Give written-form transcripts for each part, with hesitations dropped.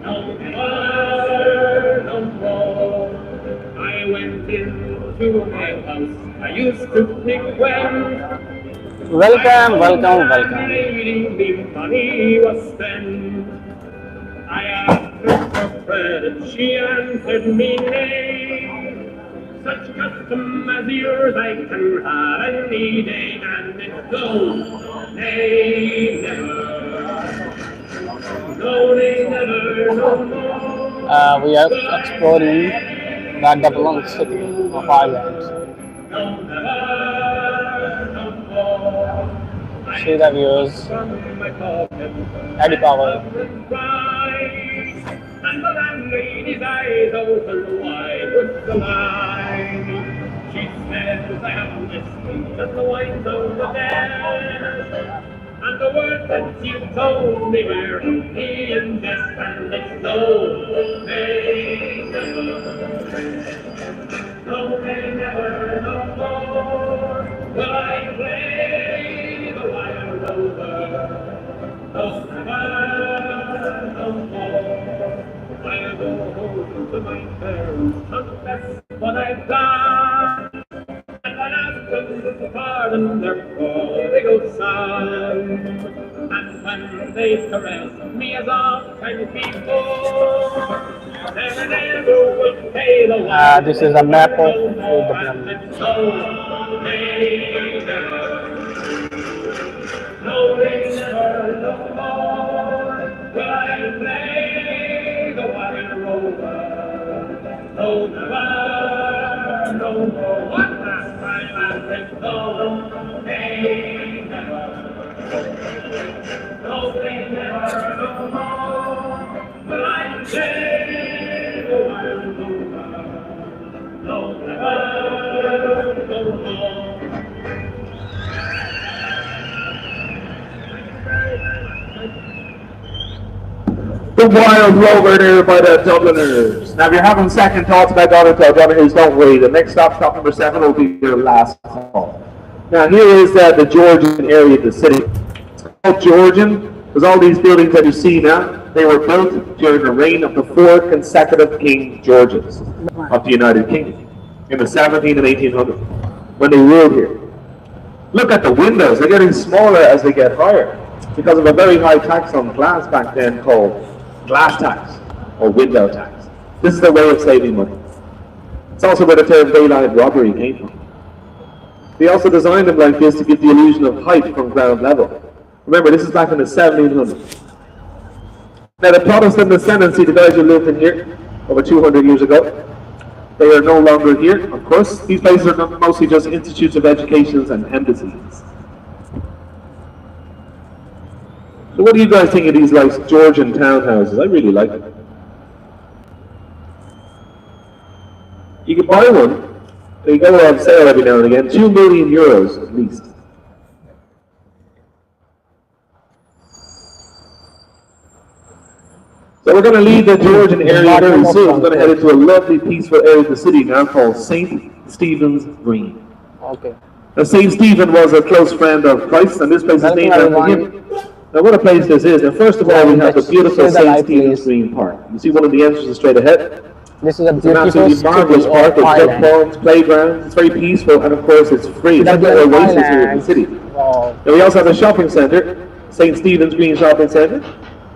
No more. I went into my house. I used to frequent. Welcome, welcome, welcome. Reading the money was spent. I asked her for credit. She answered me nay. Such custom as yours I can have any day, and it's no, nay, never. No, nay, never, no more. We are Will I exploring the play the development city wild of Ireland. no, never, no more. I See the views, from my pocket Eddie and Power. up and cried, and the landlady's eyes opened wide with delight. She says, I have listened, and the wine's on the desk, and the words that you told me were only in jest, and it's no, they never. No, they never, no more will I play the wild rover. No, never, no more. I'll go home to my parents, confess what I've done, and I'll ask them to pardon their prodigal son. And when they caress me as often before, then I never will pay the wild This is a map of no more, and development. it's so they never, no they never, no more will I play the wild rover. No, never, no more. One last time, and it's no, they never. No, they never, no more will I play the wild rover. No, never, no more. The Wild Rover there by the Dubliners. Now, if you're having second thoughts about Donegal Donegal's, don't worry. The next stop, stop number 7, will be your last call. Now, here is the Georgian area of the city. It's called Georgian because all these buildings that you see now, they were built during the reign of the 4 consecutive King Georges of the United Kingdom in the 17 and 1800s when they ruled here. Look at the windows, they're getting smaller as they get higher because of a very high tax on glass back then called glass tax or window tax. This is their way of saving money. It's also where the term daylight robbery came from. They also designed them like this to give the illusion of height from ground level. Remember, this is back in the 1700s. Now the Protestant ascendancy, the guys who lived in here over 200 years ago, they are no longer here, of course. These places are mostly just institutes of education and embassies. So what do you guys think of these like Georgian townhouses? I really like them. You can buy one. They go on sale every now and again. €2 million at least. So we're going to leave the Georgian area very soon. We're going to head into a lovely, peaceful area of the city now called St. Stephen's Green. Okay. Now, St. Stephen was a close friend of Christ, and this place is named after him. Now, what a place this is. Now, first of all, we have the beautiful St. Stephen's Green Park. You see one of the entrances straight ahead. This is a It's an beautiful absolutely marvelous park with duck ponds, playgrounds. It's very peaceful, and of course, it's free. It's like the oasis here in the city. Wow. Now, we also have a shopping centre, St. Stephen's Green Shopping Centre.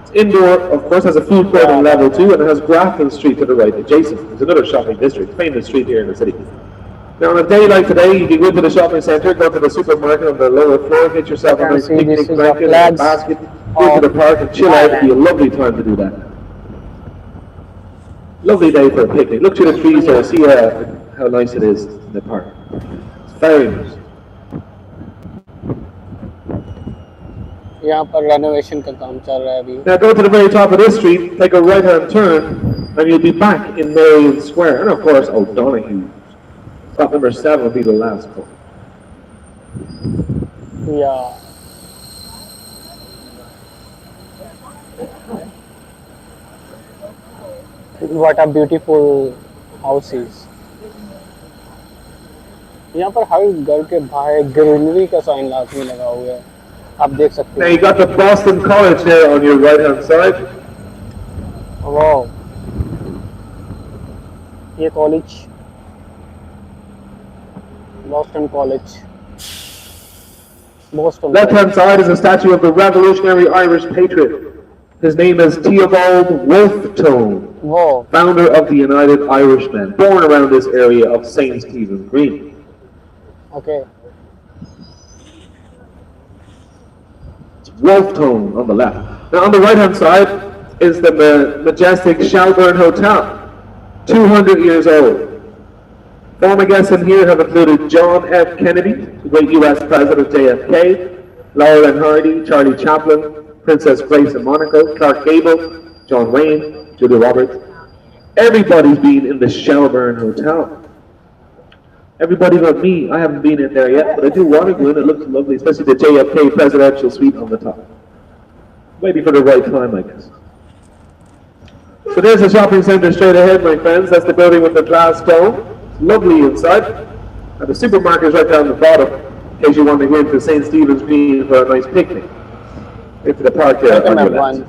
It's indoor, of course, has a food court on level 2, and it has Grafton Street to the right, adjacent. There's another shopping district, famous street here in the city. Now, on a day like today, you can go to the shopping centre, go to the supermarket on the lower floor, get yourself a nice picnic blanket and a basket, go to the park and chill out. It'd be a lovely time to do that. Lovely day for a picnic. Look through the trees there, see how nice it is in the park. It's very nice. यहाँ पर renovation का काम चल रहा है अभी. Now go to the very top of this street, take a right-hand turn, and you'll be back in Marion Square. And of course, O'Donoghue. Stop number 7 will be the last call. Yeah. What a beautiful houses. यहाँ पर हर घर के बाहर greenery का sign लाजमी लगा हुआ है. आप देख सकते Now हैं. you got the Boston College there on your right-hand side. वाह, ये college Boston college Boston Left hand side is a statue of the revolutionary Irish patriot. His name is Tayyab वाह, founder of the United Irishmen, born around this area of St. Stephen's Green. Okay Wolftone on the left. Now on the right hand side is the majestic Shelburne Hotel, 200 years old. Former guests in here have included John F. Kennedy, the great U.S. President JFK, Laurel and Hardy, Charlie Chaplin, Princess Grace of Monaco, Clark Gable, John Wayne, Julia Roberts. Everybody's been in the Shelburne Hotel. Everybody but me. I haven't been in there yet, but I do want to go in. It looks lovely, especially the JFK presidential suite on the top. Waiting for the right time, I guess. So there's the shopping centre straight ahead, my friends. That's the building with the glass dome. It's lovely inside. And the supermarket is right down the bottom, in case you want to go into St. Stephen's Green for a nice picnic. Into the park there on your left.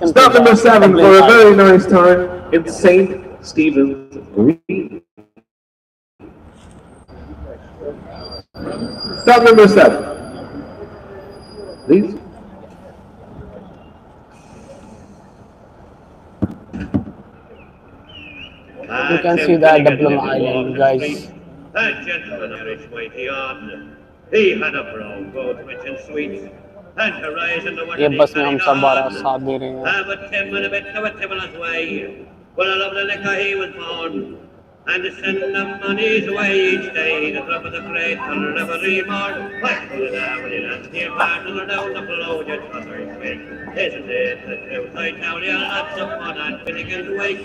Stop number 7 for a very nice time in St. Stephen's Green. Stop number 7. Please. You can see that Dublin Island, guys. That gentleman here is mighty odd. He had a brown goat rich and sweet. And horizon the ये बस में हम सब 12 साथ दे रहे हैं. Have a Tim and a bit of a Timberland's way. Well, I love the liquor he was born. And to send the money's away each day. The club of the great will never remorn. Why pull it out when you dance near part and down the flow just for their sake. Isn't it the truth? I tell you, lots of fun and Finnegan's Wake.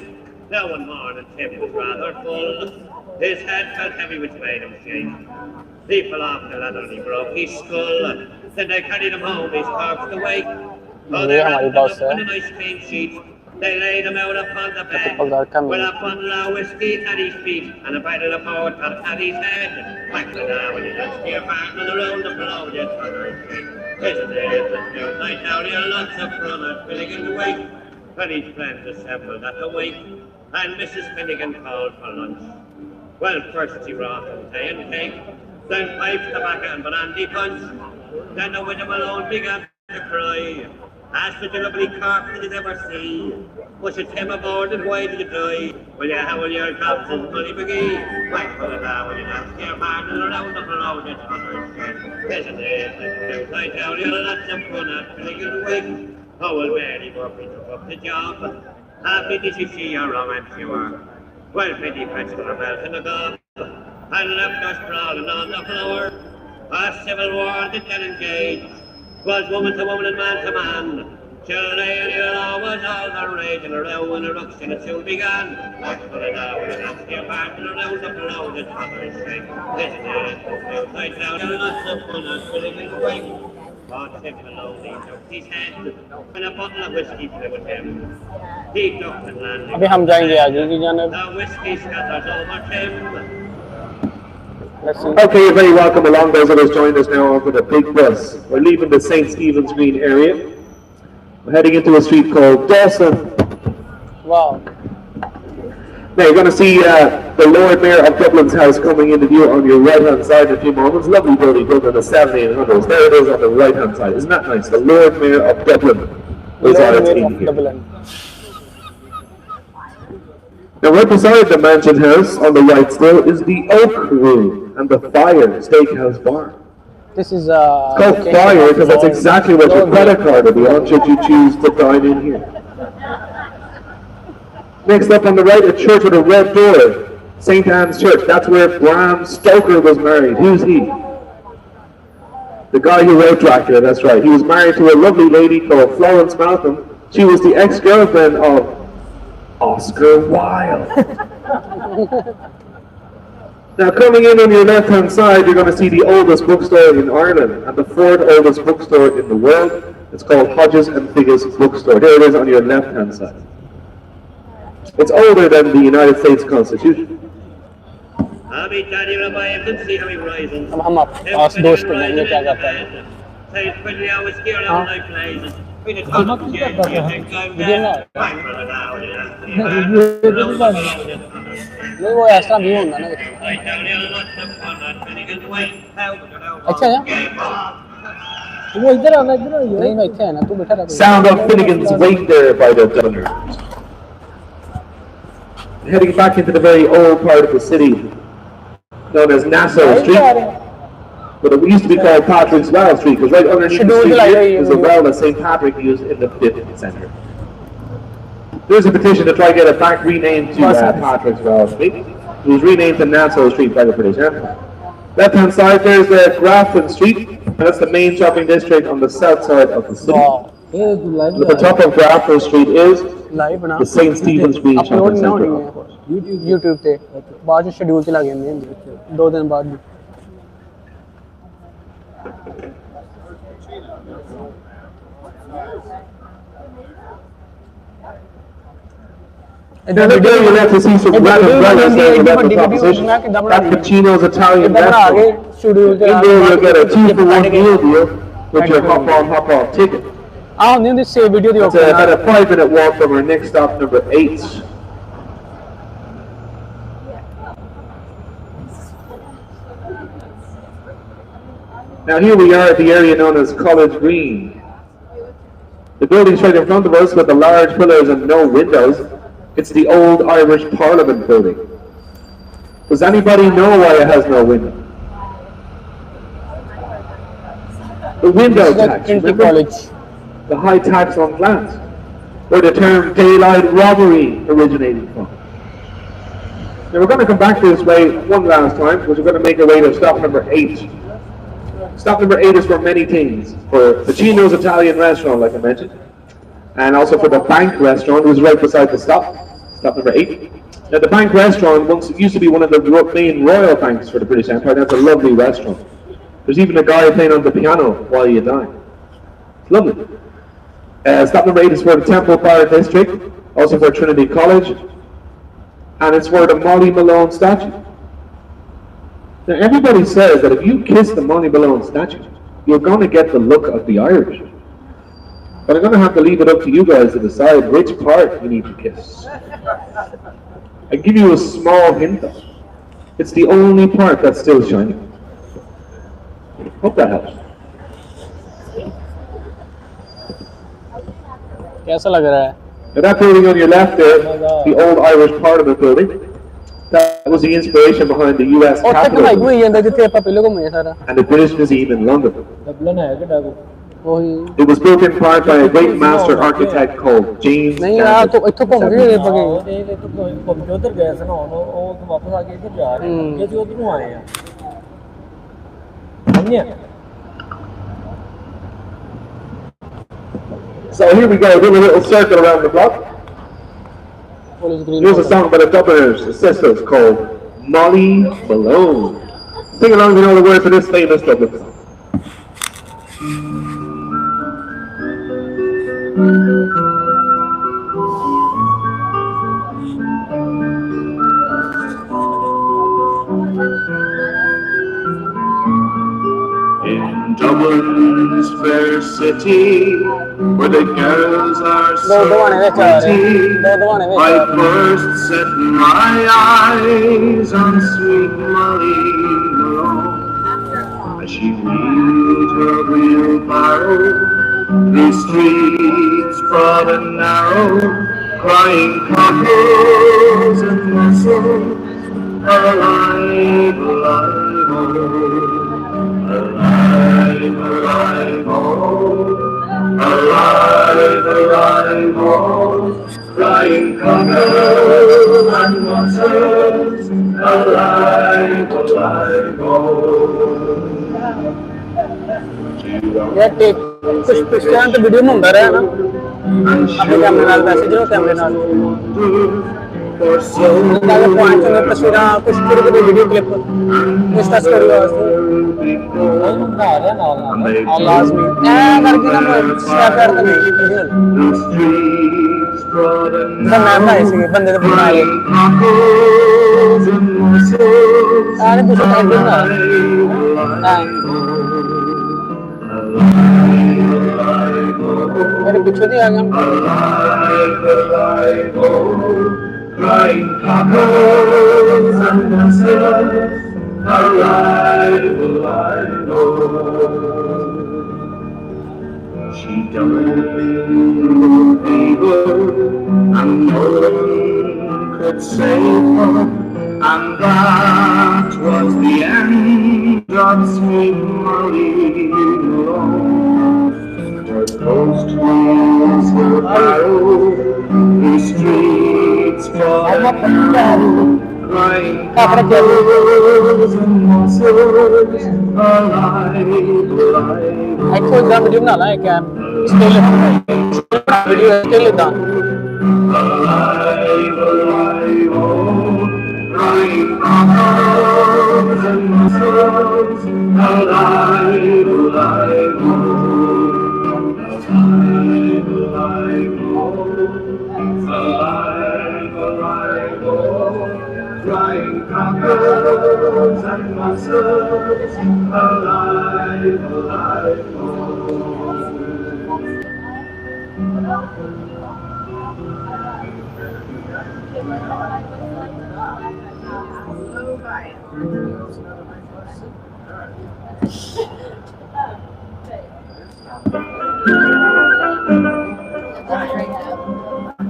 Now one morning Tim was rather full. His head felt heavy which made him shake. He fell off the ladder and he broke his skull. Then they carried him home, his corpse awake. Oh, they wrapped him up in a nice clean sheet. They laid him out upon the bed. With a bottle of whiskey at his feet and a bottle of porter at his head. Back to now when you dance to your partner around the blow, just for their sake. Isn't it the truth? I tell you, lots of fun at Finnegan's Wake. And his friends assembled at the wake. And Mrs. Finnegan called for lunch. Well, first she brought them tea and cake, then pipes, tobacco and brandy punch. Then the widow alone began to cry. Asked such a lovely corpse did you ever see? Was it him aboard and why did you die? Well, yeah, how will your corpse's money begin? Why pull it out when you dance your partner around the floor, it's other shit. Isn't it the truth? I tell you, lots of fun at Finnegan's Wake. Oh, well, Mary Murphy took up the job. Happy did she see her wrong, I'm sure. Well, Biddy fetched her belt in the gob and left us sprawling on the floor. A civil war did then engage. Was woman to woman and man to man. Children, you know, was all the rage and a row and a ruction it soon began. What for it now, and that's your partner around the floor, the father's shake. Isn't it? Outside down, and lots of fun and Finnegan's Wake. Bought Tim alone, he took his head, and a bottle of whiskey flew with him. He ducked and landed. अभी हम जाएंगे आगे की जाने. The whiskey scatters over Tim. Okay, you're very welcome along. Those of us joined us now onto the big bus. We're leaving the St. Stephen's Green area. We're heading into a street called Dawson. Wow. Now you're going to see the Lord Mayor of Dublin's house coming into view on your right-hand side in a few moments. Lovely building built in the 1700s. There it is on the right-hand side. Isn't that nice? The Lord Mayor of Dublin is on its team here. Now right beside the mansion house on the right still is the Oak Room and the Fire Steakhouse Bar. This is it's called Fire because that's exactly what your credit card will be on should you choose to dine in here. Next up on the right, a church with a red door. St. Anne's Church. That's where Bram Stoker was married. Who's he? The guy who wrote Dracula, that's right. He was married to a lovely lady called Florence Malcolm. She was the ex-girlfriend of Oscar Wilde. Now coming in on your left-hand side, you're going to see the oldest bookstore in Ireland and the fourth oldest bookstore in the world. It's called Hodges and Figgis Bookstore. There it is on your left-hand side. It's older than the United States Constitution. अब हम पास दोस्त को लेंगे क्या करता है. Been a ton of music go video down ना to Bangor now. नहीं वो ऐसा व्यू होता ना अच्छा है वो इधर आना नहीं मैं इतना है ना तू बैठा रहा Sound of Finnegan's Wake there by the Dubliners. Heading back into the very old part of the city, known as Nassau Street, but it used to be called Patrick's Well Street, because right underneath the street here is a well that St. Patrick used in the 5th century. There's a petition to try to get it back renamed to Patrick's Well Street. It was renamed to Nassau Street by the British Empire. Left-hand side, there's the Grafton Street. That's the main shopping district on the south side of the city. At the top of Grafton Street is the St. Stephen's Green Shopping Centre, of course. YouTube पे बाद में schedule चला गया नहीं 2 दिन बाद And then again, you'll have to see some random brothers there with that proposition. That Pacino's Italian restaurant. In there, you'll get a 2-for-1 meal deal with your hop-on, hop-off ticket. It's about a 5-minute walk from our next stop, number 8. Now here we are at the area known as College Green. The building's right in front of us with the large pillars and no windows. It's the old Irish Parliament building. Does anybody know why it has no window? The window tax, remember? The high tax on flats, where the term daylight robbery originated from. Now we're going to come back this way one last time, because we're going to make our way to stop number 8. Stop number 8 is for many things. For Pacino's Italian restaurant, like I mentioned, and also for the Bank restaurant, which is right beside the stop. Stop number 8. Now the Bank restaurant once used to be one of the main royal banks for the British Empire. That's a lovely restaurant. There's even a guy playing on the piano while you dine. It's lovely. Stop number 8 is for the Temple Bar District, also for Trinity College, and it's for the Molly Malone statue. Now everybody says that if you kiss the Molly Malone statue, you're going to get the look of the Irish. But I'm going to have to leave it up to you guys to decide which part you need to kiss. I give you a small hint though. It's the only part that's still shining. Hope that helps. कैसा लग रहा है? Now that building on your left there, the old Irish Parliament building, that was the inspiration behind the US Capitol and the British Museum in London. It was built in part by a great master architect called James So here we go, doing a little circle around the block. Here's a song by the Dubliners, the sisters, called Molly Malone. Sing along if you know the words of this famous Dublin song. In Dublin's fair city, where the girls are so pretty, I first set my eyes on sweet Molly Malone. As she wheeled her wheelbarrow through streets broad and narrow, crying cockles and mussels, alive, alive, oh. Alive, alive, oh, alive, alive, oh, crying cockles and mussels, alive, alive, oh. यार take कुछ पिछले तो video में होता रहा है ना अपने कैमरे नाल वैसे जो कैमरे नाल ताकि पॉइंट्स में तस्वीरें कुछ पूरी पूरी वीडियो क्लिप इंस्टा स्टोरी वास्ते बना रहा है ना लाजमी ए करके ना शेयर करते नहीं वीडियो तो मैं भाई से बंदे ने बना लिया अरे कुछ एडिट ना हां मेरे पीछे नहीं आ गया crying cockles and mussels, alive, alive, oh. She died through fever, and no one could save her, and that was the end of sweet Marie alone. Her ghost was her barrow, the streets forever, crying cockles and mussels, alive, alive. एक तो इधर video बना ला है क्या still video still इधर Alive, alive, oh, crying cockles and mussels, alive, alive, oh, alive, alive, oh, alive, alive, oh, crying cockles and mussels, alive, alive, oh.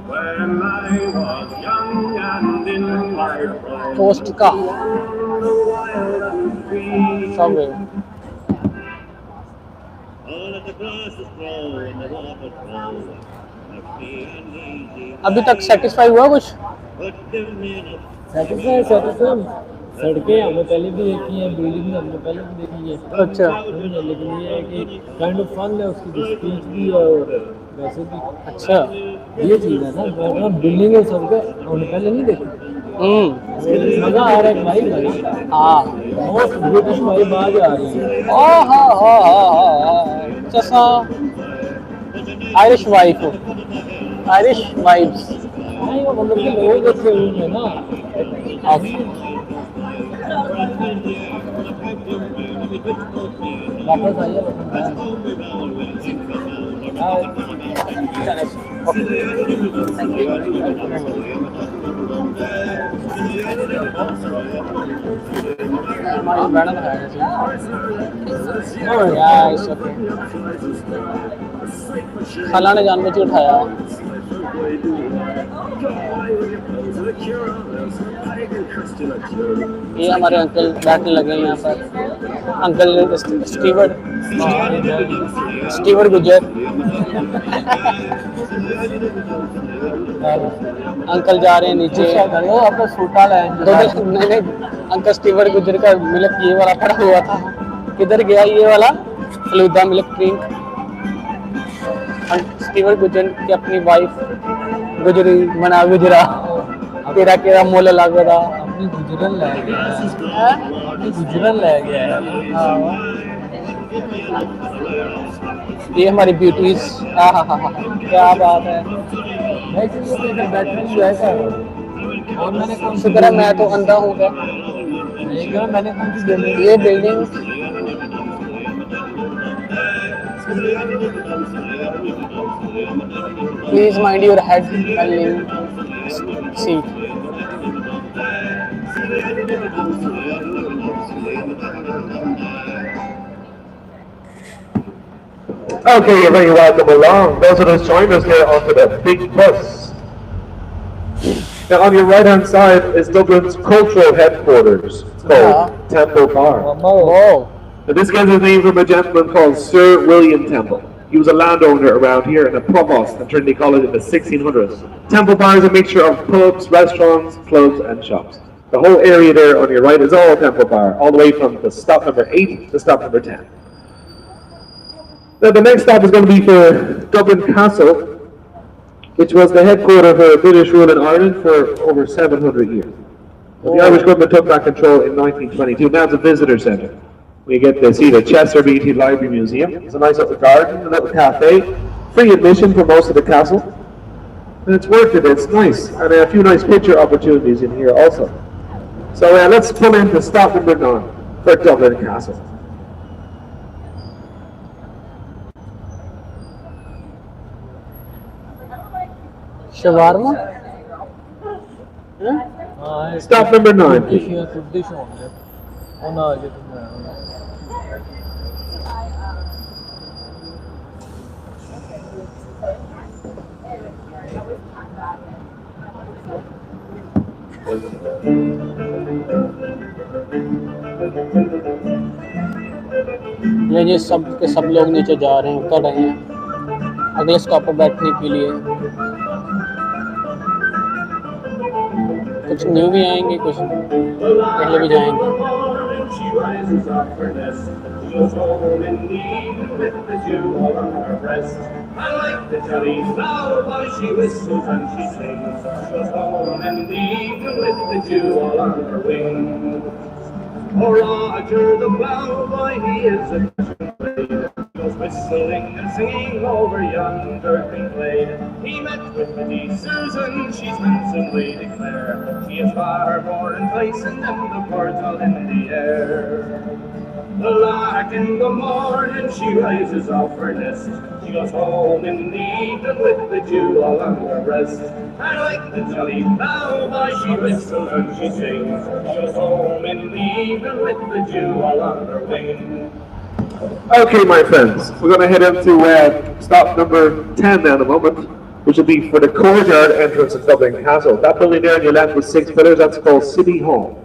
When I was young and in my prime, post का wild and free, सब All of the grass is grown and the water flows. अभी तक satisfy हुआ कुछ But the minute satisfy सड़कें हमने पहले भी देखी हैं, बिल्डिंग हमने पहले भी देखी है, अच्छा लेकिन ये है कि काइंड ऑफ फन है उसकी, स्पीच भी है और वैसे भी अच्छा ये चीज़ है ना, बिल्डिंग है सबके हमने पहले नहीं देखी, मज़ा आ रहा है भाई भाई, हाँ मोस्ट ब्रिटिश भाई बाज आ रही है, जैसा आयरिश वाइफ आयरिश वाइब्स नहीं वो मतलब कि लोग अच्छे होंगे ना, वापस आइए मैडम है खाला ने जानबूझ के उठाया ये हमारे अंकल बैठने लगे हैं यहाँ पर अंकल स्टीवर्ड गुजर अंकल जा रहे हैं नीचे आपका सूटा लाए नहीं अंकल स्टीवर्ड गुजर का मिल्क ये वाला पड़ा हुआ था किधर गया ये वाला फलूदा मिल्क ड्रिंक स्टीवर्ड गुजर की अपनी वाइफ गुजरी मना गुजरा तेरा केरा मोल लग रहा अपनी गुजरन ले गया है, अपनी गुजरन ले गया है, ये हमारी ब्यूटीज क्या बात है वैसे ये तो इधर बैठने ही ऐसा है, और मैंने कौन सी शुक्र है मैं तो अंधा हूँ क्या मैंने कौन सी बिल्डिंग ये building please mind your head and leave seat Okay, you're very welcome along. Those of us join us here onto the big bus. Now, on your right-hand side is Dublin's cultural headquarters. It's called Temple Bar. Whoa. Now, this gets its name from a gentleman called Sir William Temple. He was a landowner around here and a provost at Trinity College in the 1600s. Temple Bar is a mixture of pubs, restaurants, clubs, and shops. The whole area there on your right is all Temple Bar, all the way from the stop number 8 to stop number 10. Now, the next stop is going to be for Dublin Castle, which was the headquarters for British rule in Ireland for over 700 years. The Irish government took back control in 1922. Now it's a visitor centre. We get to see the Chester Beatty Library Museum. It's a nice little garden, a little cafe, free admission for most of the castle. And it's worth it, it's nice. And a few nice picture opportunities in here also. So let's pull into stop number 9 for Dublin Castle. Shawarma? हाँ Stop number 9, please. कुछ होंगे उन आगे तुम्हें ये सब के सब लोग नीचे जा रहे हैं, उतर रहे हैं अगले स्टॉप पर बैठने के लिए। कुछ न्यू भी आएंगे, कुछ पहले भी जाएंगे। She rises up her nest. She goes home in need with the dew all on her breast. I like the jelly now while she whistles and she sings. She goes home in need with the dew all on her wings. Oh, Roger the ploughboy, he is a fishing blade. He goes whistling and singing over yonder green glade. He met with pretty Susan, she's handsomely declare. She is far more enticing than the birds all in the air. The lark in the morning, she rises off her nest. She goes home in the evening with the dew all on her breast. And like the jolly ploughboy, she whistles and she sings. She goes home in the evening with the dew all on her wing. Okay, my friends, we're going to head into stop number 10 now in a moment, which will be for the courtyard entrance of Dublin Castle. That building there on your left with 6 pillars, that's called City Hall.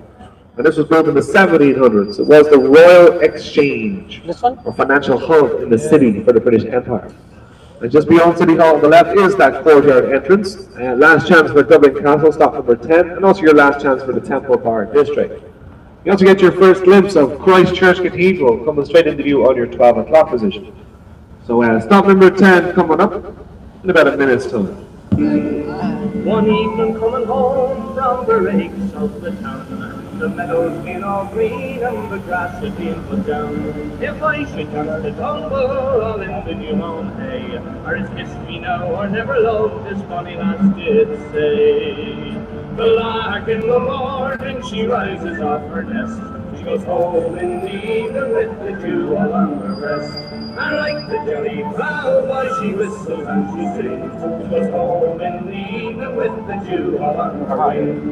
And this was built in the 1700s. It was the Royal Exchange, This one? a financial hub in the city for the British Empire. And just beyond City Hall on the left is that courtyard entrance. Last chance for Dublin Castle, stop number 10, and also your last chance for the Temple Park District. You also get your first glimpse of Christ Church Cathedral coming straight into view on your 12 o'clock position. So stop number 10 coming up in about a minute's time. One evening coming home from the rakes of the town, the meadows being all green and the grass had been put down. If I should chance to tumble all in the new mown hay, or is kiss me now or never loved, this bonny lass did say. The lark in the morning, she rises off her nest. She goes home in the evening with the dew all on her breast. And like the jelly ploughboy, she whistles and she sings. She goes home in the evening with the dew all on her wings.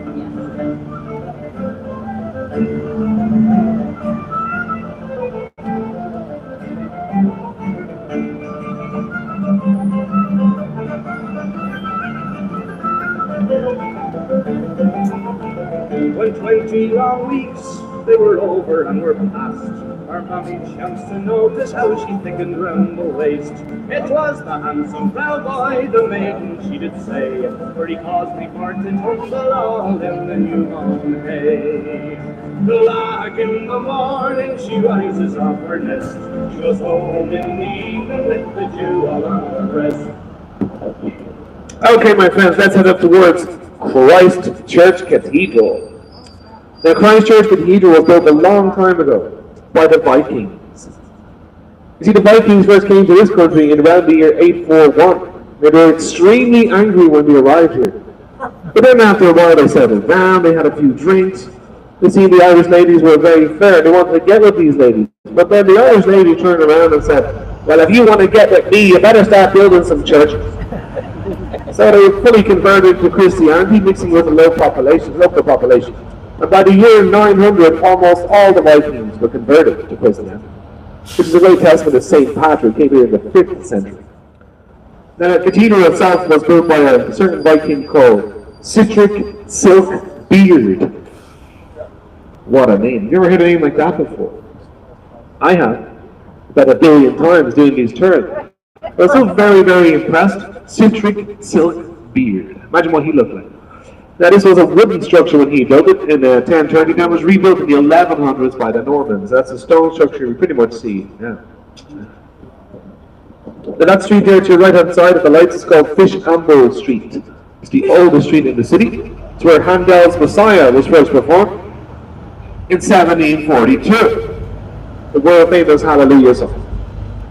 When 20 long weeks they were over and were past, our mammy chanced to notice how she thickened round the waist. It was the handsome ploughboy, the maiden she did say, for he caused me for to tumble all in the new mown hay. The lark in the morning, she rises off her nest. She goes home in the evening with the dew all on her breast. Okay, my friends, let's head up towards Christ Church Cathedral. Now, Christ Church Cathedral was built a long time ago by the Vikings. You see, the Vikings first came to this country in around the year 841. They were extremely angry when they arrived here. But then after a while they settled down, they had a few drinks. You see, the Irish ladies were very fair. They wanted to get with these ladies. But then the Irish lady turned around and said, well, if you want to get with me, you better start building some churches. So they were fully converted to Christianity, mixing with the local population. And by the year 900, almost all the Vikings were converted to Christianity, which is a great testament to St. Patrick, came here in the 5th century. Now, the cathedral itself was built by a certain Viking called Citric Silk Beard. What a name. Have you ever heard a name like that before? I have. About 1 billion times doing these tours. I was so very, very impressed. Citric Silk Beard. Imagine what he looked like. Now, this was a wooden structure when he built it in 1030. That was rebuilt in the 1100s by the Normans. That's a stone structure we pretty much see. Yeah. Now, that street there to your right-hand side of the lights is called Fish and Bowl Street. It's the oldest street in the city. It's where Handel's Messiah was first performed in 1742. The world-famous Hallelujah song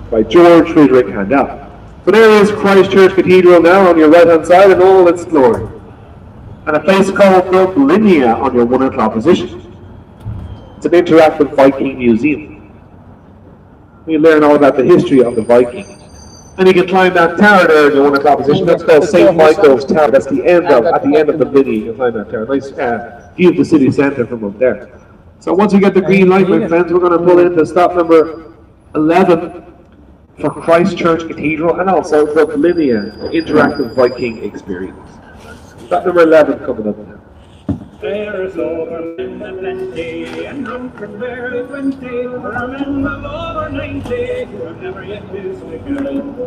by George Friedrich Handel. So there is Christ Church Cathedral now on your right-hand side in all its glory. And a place called Dublinia on your 1 o'clock position. It's an interactive Viking museum. We learn all about the history of the Vikings. And you can climb that tower there in the 1 o'clock position. That's called St. Michael's Tower. That's the end of, at the end of the mini, you can climb that tower. Nice view of the city centre from up there. So once we get the green light, my friends, we're going to pull into stop number 11 for Christchurch Cathedral and also Dublinia, the interactive Viking experience. Stop number 11 coming up now. There's over men of plenty, and comfort barely 20, for our men of over 90, who have never yet been quicker.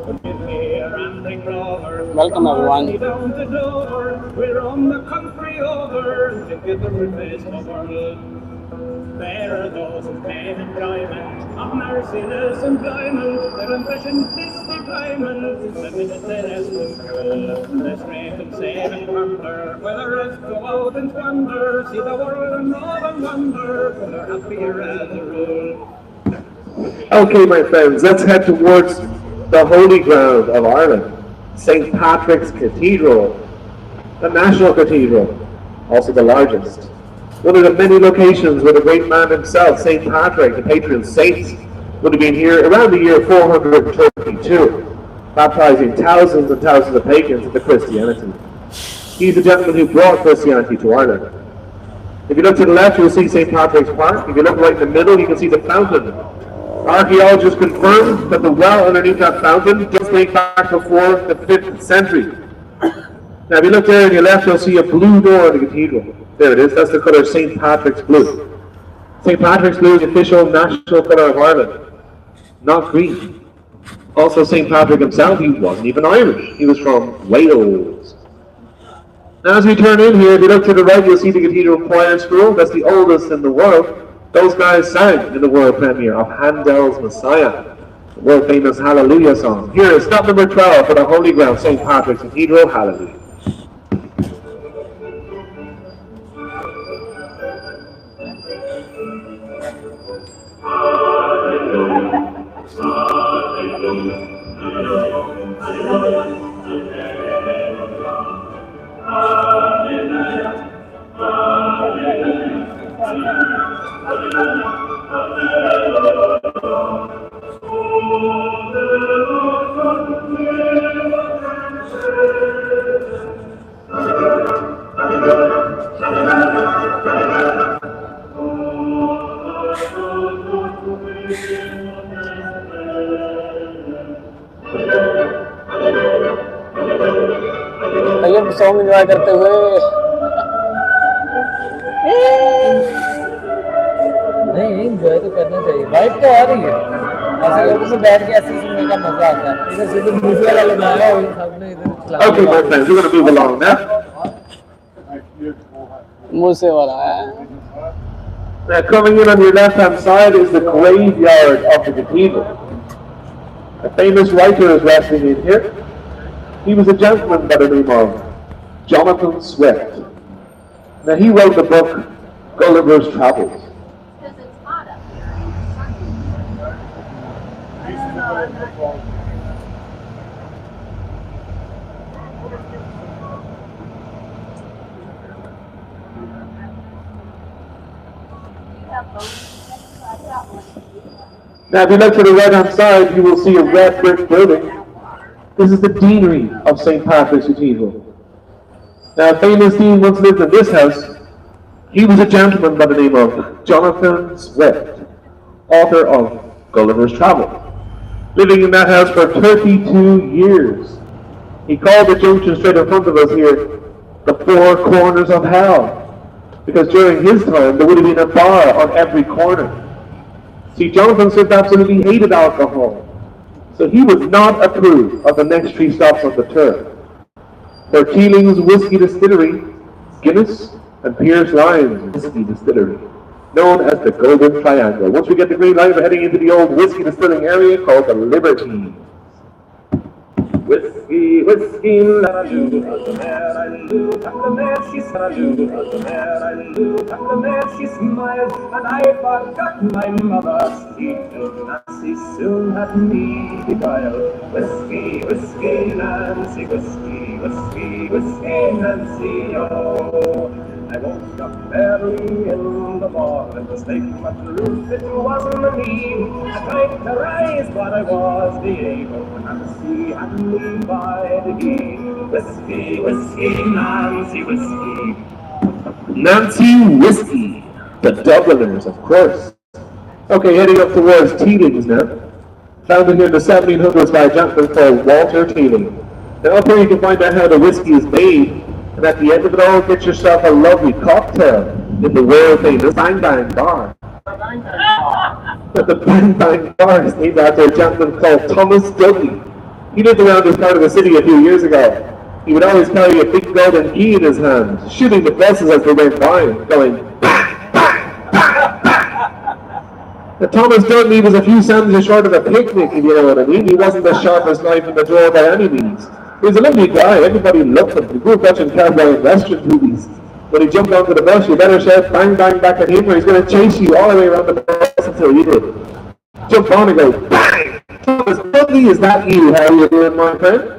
But give me a rambling rover. Welcome, everyone. Down to Dover, we're on the country over, to get the riches of our world. There are those who pay employment of merciless employment, their ambition disdeployment, the minute they rest is cruel. They scrape and save and plunder, while the rest go out and squander, see the world and know and wonder, for they're happier as a rule. Okay, my friends, let's head towards the holy ground of Ireland, St. Patrick's Cathedral, the National Cathedral, also the largest. One of the many locations where the great man himself, St. Patrick, the patron saint, would have been here around the year 432, baptizing thousands and thousands of pagans into Christianity. He's the gentleman who brought Christianity to Ireland. If you look to the left, you'll see St. Patrick's Park. If you look right in the middle, you can see the fountain. Archaeologists confirmed that the well underneath that fountain does date back before the 5th century. Now, if you look there on your left, you'll see a blue door in the cathedral. There it is. That's the colour St. Patrick's blue. St. Patrick's blue is the official national colour of Ireland, not green. Also, St. Patrick himself, he wasn't even Irish. He was from Wales. Now, as we turn in here, if you look to the right, you'll see the Cathedral Choir School. That's the oldest in the world. Those guys sang in the world premiere of Handel's Messiah, the world famous Hallelujah song. Here is stop number 12 for the Holy Ground, St. Patrick's Cathedral. Hallelujah. Tayyab song enjoy करते हुए नहीं enjoy तो करना चाहिए, vibe तो आ रही है। ऐसे लोगों में बैठ के ऐसे सुनने का मजा आता है। इधर सीधे म्यूजिक वाला लगाया और सबने इधर चला। Okay, my friends, we're going to move along now. मूसे वाला है। Now, coming in on your left-hand side is the graveyard of the cathedral. A famous writer is resting in here. He was a gentleman by the name of Jonathan Swift. Now, he wrote the book Gulliver's Travels. Now, if you look to the right-hand side, you will see a red brick building. This is the deanery of St. Patrick's Cathedral. Now, a famous dean once lived in this house. He was a gentleman by the name of Jonathan Swift, author of Gulliver's Travels, living in that house for 32 years. He called the junction straight in front of us here the Four Corners of Hell, because during his time there would have been a bar on every corner. See, Jonathan Swift absolutely hated alcohol, so he would not approve of the next 3 stops on the tour. For Keeling's Whiskey Distillery, Guinness, and Pierce Lyons Whiskey Distillery, known as the Golden Triangle. Once we get the green light, we're heading into the old whiskey distilling area called the Liberty. Whiskey, whiskey, la do, the mare I do, the mare she said, the mare I do, the mare she smiled, and I forgot my mother's teeth, and Nancy soon had me beguiled. Whiskey, whiskey, Nancy, whiskey, whiskey, whiskey, Nancy, oh. I woke up early in the morning, the snake got loose, it wasn't me. I tried to rise, but I was the able, Nancy had me by the heel. Whiskey, whiskey, Nancy, whiskey. Nancy Whiskey, the Dubliners, of course. Okay, heading up towards Teeling's now. Founded here in the 1700s by a gentleman called Walter Teeling. Now up here you can find out how the whiskey is made, and at the end of it all, get yourself a lovely cocktail in the world famous Bang Bang Bar. But the Bang Bang Bar is named after a gentleman called Thomas Dudley. He lived around this part of the city a few years ago. He would always carry a big golden key in his hand, shooting the buses as they went by, going bang, bang, bang, bang. Now, Thomas Dudley was a few sandwiches short of a picnic, if you know what I mean. He wasn't the sharpest knife in the drawer by any means. He was a lovely guy. Everybody loved him. He grew up watching cowboy and western movies. When he jumped onto the bus, you better shout bang, bang back at him, or he's going to chase you all the way around the bus until you did. Jump on and go bang! Thomas Dudley, is that you? How are you doing, my friend?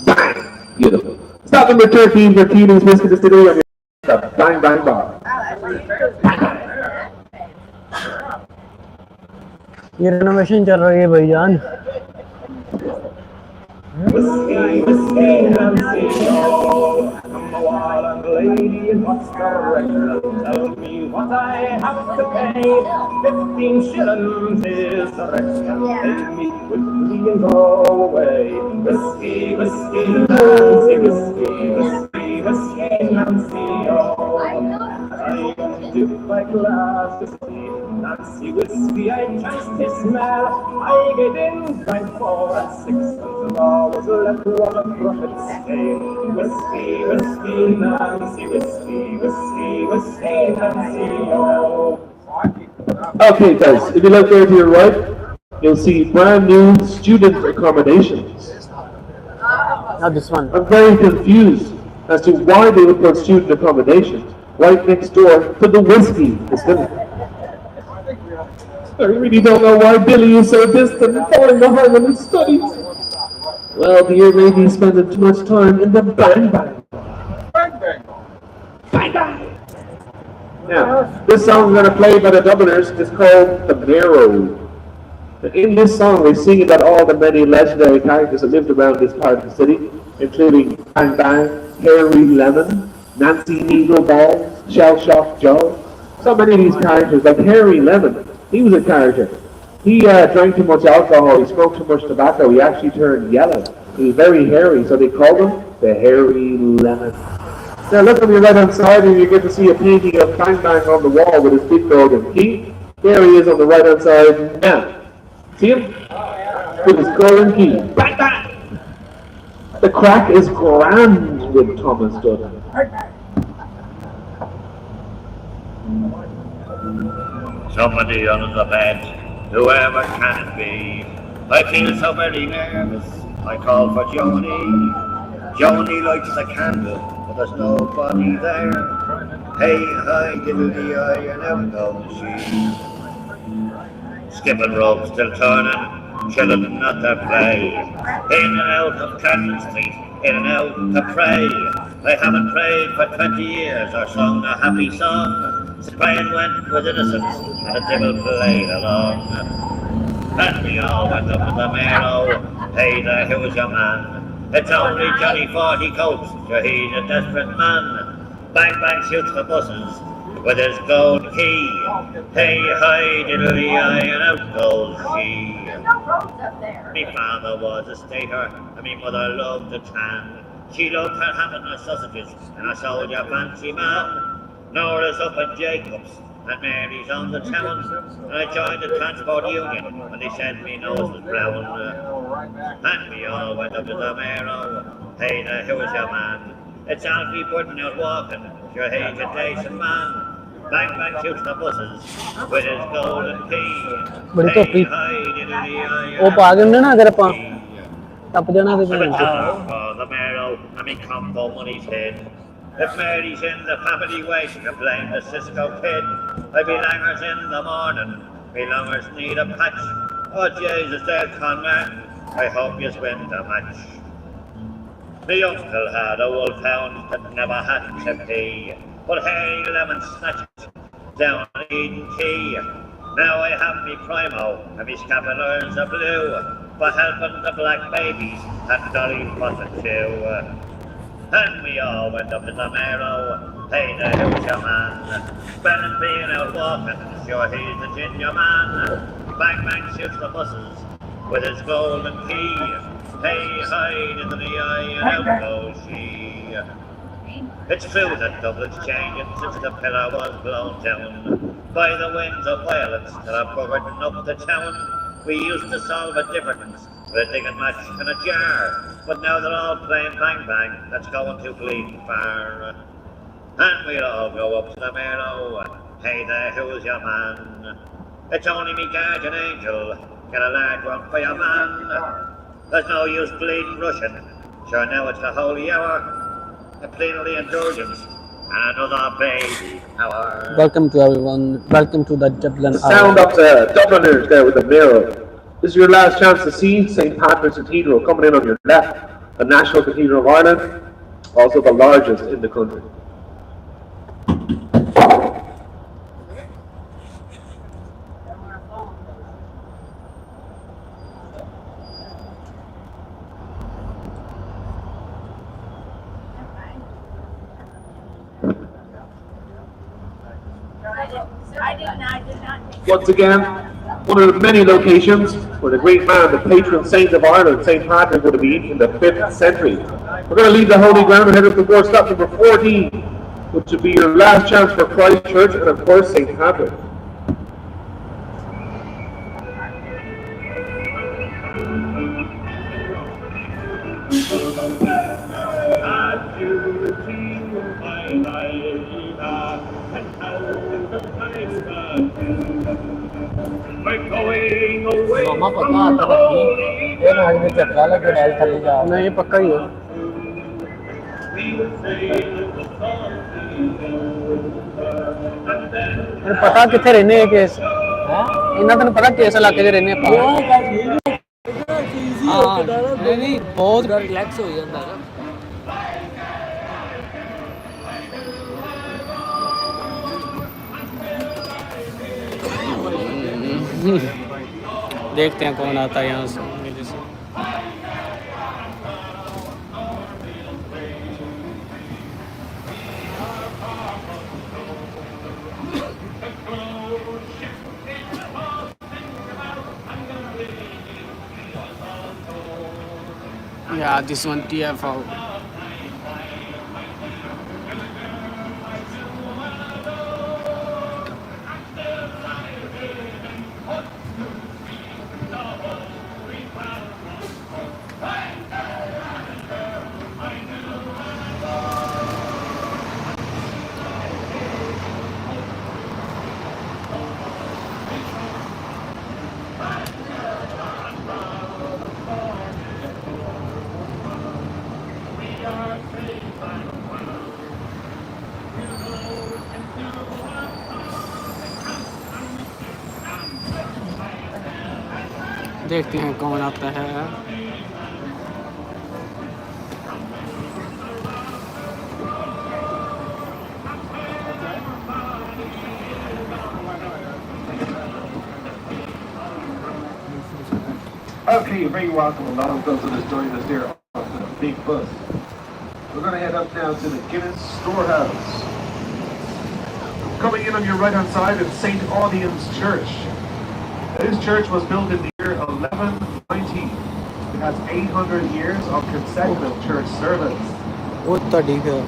Bang! Beautiful. Stop number 13 for Keating's Whiskey Distillery on your Bang Bang Bar. ये renovation चल रही है भाईजान. Whiskey, whiskey, Nancy, oh, I'm a wild lady, and what's the record? Tell me what I have to pay. 15 shillings is the record. Pay me quickly and go away. Whiskey, whiskey, Nancy, whiskey, whiskey, whiskey, Nancy, oh, I don't do my glass whiskey. Nancy whiskey, I trust his smell. I get in, drank 4 and 6, and always left one of profit stay. Whiskey, whiskey, Nancy, whiskey, whiskey, whiskey, Nancy, oh. Okay, guys, if you look there to your right, you'll see brand new student accommodations. Now this one. I'm very confused as to why they would put student accommodations right next door to the whiskey distillery. I really don't know why Billy is so distant and falling behind on his studies. Well, dear, maybe he's spending too much time in the Bang Bang. Bang Bang. Bang Bang. Now, this song we're going to play by the Dubliners is called The Marrow. In this song, they sing about all the many legendary characters that lived around this part of the city, including Bang Bang, Harry Lemon, Nancy Needleballs, Shell Shock Joe. So many of these characters, like Harry Lemon, he was a character. He drank too much alcohol, he smoked too much tobacco, he actually turned yellow. He was very hairy, so they called him the Hairy Lemon. Now look on your right hand side and you get to see a painting of Bang Bang on the wall with his big golden key. There he is on the right hand side now. See him? With his golden key. Bang Bang! The crack is grand with Thomas Dudley. Somebody under the bed, whoever can it be? I feel so very nervous, I call for Joni. Joni lights the candle, but there's nobody there. Hey, hi, diddly-eye, and out goes she. Skipping rope, still turning, children at their play. In and out of Cannon Street, in and out to pray. I haven't prayed for 20 years or sung a happy song. Praying went with innocence, and the devil played along. And we all went up to the Marrow. Hey there, who's your man? It's only Johnny 40 Coats, sure he's a desperate man. Bang Bang shoots the buses with his gold key. Hey, hi, diddly-eye, and out goes she. Me father was a stater, and me mother loved to tan. She loved her ham and her sausages, and her soldier fancy man. Nora's up at Jacob's, and Mary's on the town. And I joined the transport union when they said me nose was brown. And we all went up to the Marrow. Hey there, who is your man? It's Alfie Burton out walking, sure he's a decent man. Bang Bang shoots the buses with his golden key. बड़ी टोपी वो पागल ने ना अगर अपन टप जाना तो the Marrow, I mean combo money's head. If Mary's in the family way, she can blame the Cisco kid. I be langers in the morning, me longers need a patch. Oh Jesus, there, Conrad, I hope you win the match. Me uncle had a wolfhound that never had to pee. but hey, lemon snatches down on Eden Quay. Now I have me primo, and me scapulars are blue, for helping the black babies and Dolly Potter too. And we all went up to the Marrow, hey there, who's your man? Brennan being out walking, sure he's the ginger man. Bang bang shoots the buses with his golden key. Hey, hide into the eye and out goes she. It's true that Dublin's changing since the pillar was blown down by the winds of violence that are burning up the town. We used to solve a difference with a digging match and a jar, but now they're all playing bang bang, that's going too bleeding far. And we'll all go up to the Marrow, hey there, who's your man? It's only me guardian angel, get a large one for your man. There's no use bleeding Russian, sure now it's the holy hour, a plenary indulgence, and another baby hour. Welcome to everyone. Welcome to the Dublin Sound Hour. up to Dubliners there with the mirror. This is your last chance to see St. Patrick's Cathedral coming in on your left, the National Cathedral of Ireland, also the largest in the country. I did not. Once again, one of the many locations where the great man, the patron saint of Ireland, St. Patrick, would have been in the 5th century. We're going to leave the holy ground and head up towards stop number 14, which would be your last chance for Christ Church and, of course, St. Patrick. We're going away mama from पता आता the नहीं ये ना आगे चक्का लगे नाल थले जा नहीं ये पक्का ही है We will sail the ਮੈਨੂੰ ਪਤਾ ਕਿੱਥੇ ਰਹਿੰਦੇ ਆ ਕੇਸ ਇਹਨਾਂ ਤੈਨੂੰ ਪਤਾ ਕਿਸ ਇਲਾਕੇ 'ਚ ਰਹਿੰਦੇ ਆਪਾਂ ਹਾਂ ਨਹੀਂ ਬਹੁਤ रिलैक्स हो जाता है देखते हैं कौन आता है यहाँ से मेरे से Yeah, this one TFO. देखते हैं कौन आता है Okay, you're very welcome along those that are joining us there on the big bus. We're going to head up now to the Guinness Storehouse. Coming in on your right-hand side is St. Audien's Church. This church was built in the year 1190. It has 800 years of consecutive church service. बहुत तड़ी है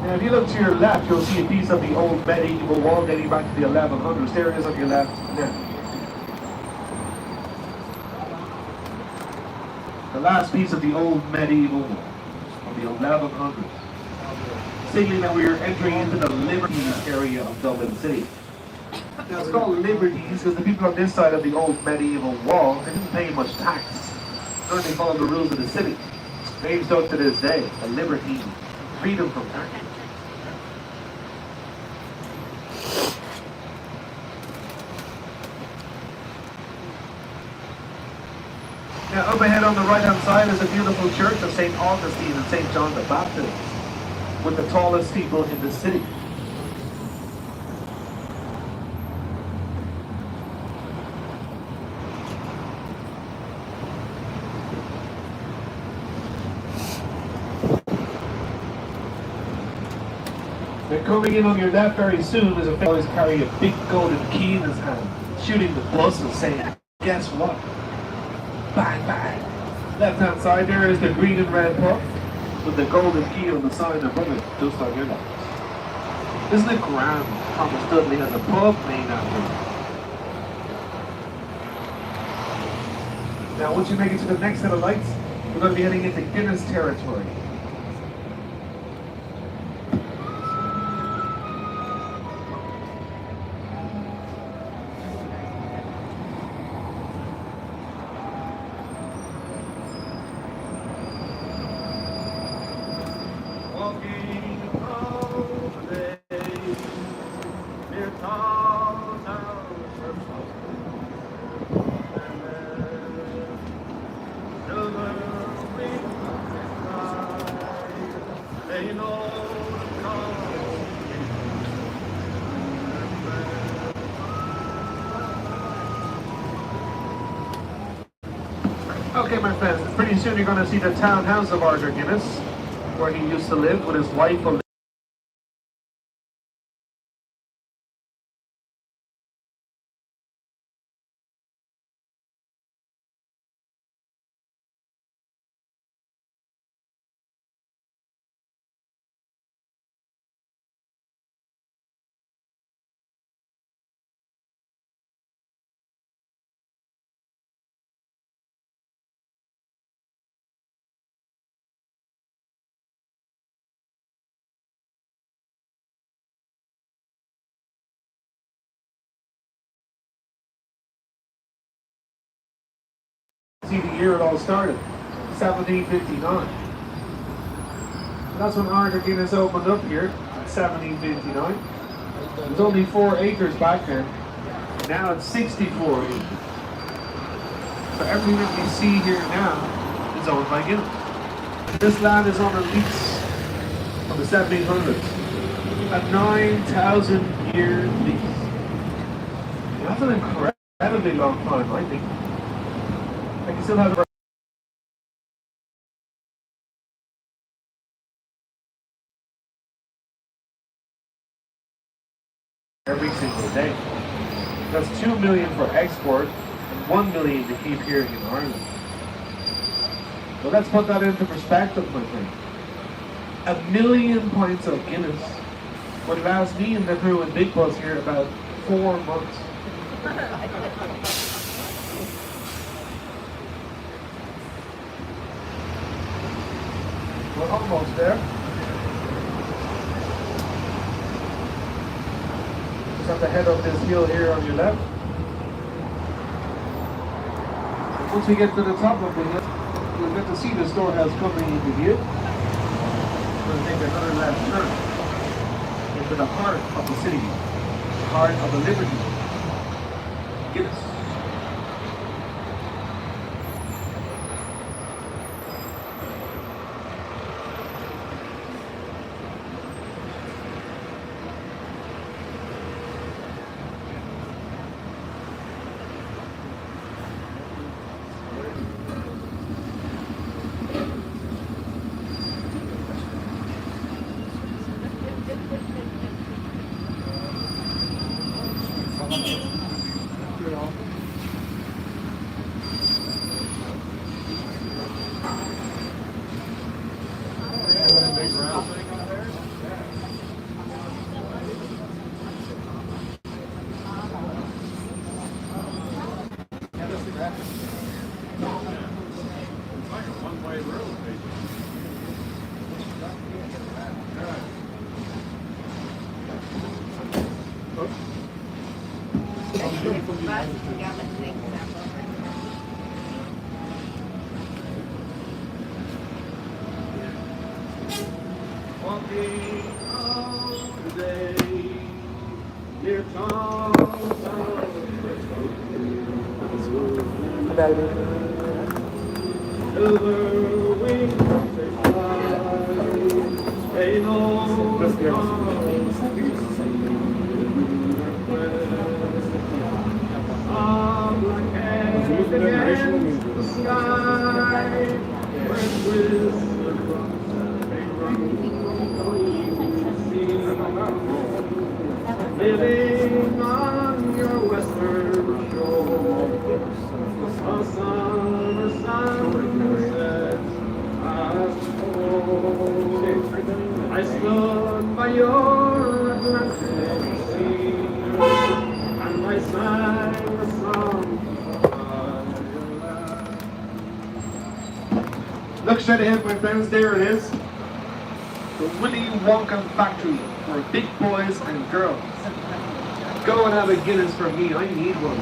Now, if you look to your left, you'll see a piece of the old medieval wall dating back to the 1100s. There it is on your left now. The last piece of the old medieval wall of the 1100s. Signaling that we are entering into the Liberties area of Dublin City. Now, it's called Liberties because the people on this side of the old medieval wall, they didn't pay much tax. Nor did they follow the rules of the city. Names still to this day, a liberty, freedom from tax. Now, up ahead on the right-hand side is a beautiful church of St. Augustine and St. John the Baptist. with the tallest steeple in the city. Then coming in on your left very soon is a fellow who's carrying a big golden key in his hand, shooting the bus and saying, guess what? Bang, bang. Left hand side there is the green and red puff with the golden key on the side above it, just like your left. Isn't it grand? Thomas Dudley has a pub named after him. Now once you make it to the next set of lights, we're going to be heading into Guinness territory. Okay, my friends, pretty soon you're going to see the townhouse of Arthur Guinness, where he used to live with his wife. See the year it all started, 1759. That's when Arthur Guinness opened up here, 1759. It was only 4 acres back then. Now it's 64 acres. So everything that we see here now is owned by Guinness. This land is on a lease from the 1700s. A 9,000-year lease. That's an incredibly long time, I think. I can still have every single day. That's 2 million for export and 1 million to keep here in Ireland. So let's put that into perspective, my friend. 1 million pints of Guinness would last me and the crew in Big Bus here about 4 months. We're almost there. Just have to head up this hill here on your left. Once we get to the top of the hill, you'll get to see the storehouse coming into view. We're going to take another left turn into the heart of the city, the heart of the Liberty. Guinness. Silver wings they fly, they know Living on your western shore, a summer sunset has told. I stood by your Atlantic sea, and I sang a song of your land. Look straight ahead, my friends, there it is. The Willy Wonka factory for big boys and girls. Go and have a Guinness for me, I need one.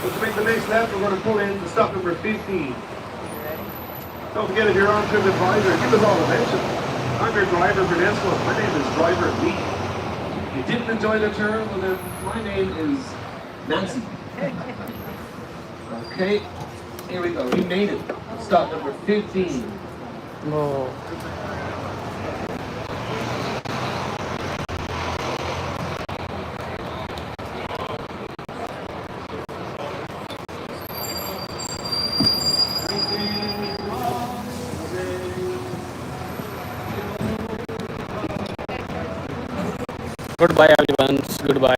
But to make the next left, we're going to pull in to stop number 15. Don't forget, if you're on TripAdvisor, give us all a mention. I'm your driver for this one. My name is Driver Lee. If you didn't enjoy the tour, well then, my name is Nancy. Okay, here we go. We made it. Stop number 15. No. Goodbye, everyone. Goodbye.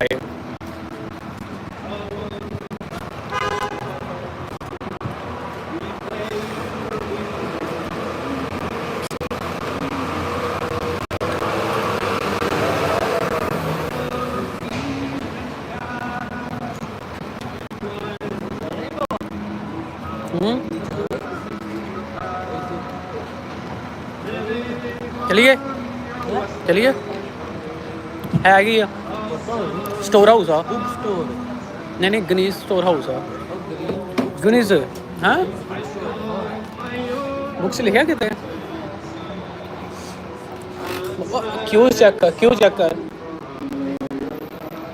चलिए चलिए हैगी आ store house आ नहीं नहीं Ganesh store house आ गणेश हाँ books लिखा कितने क्यों check कर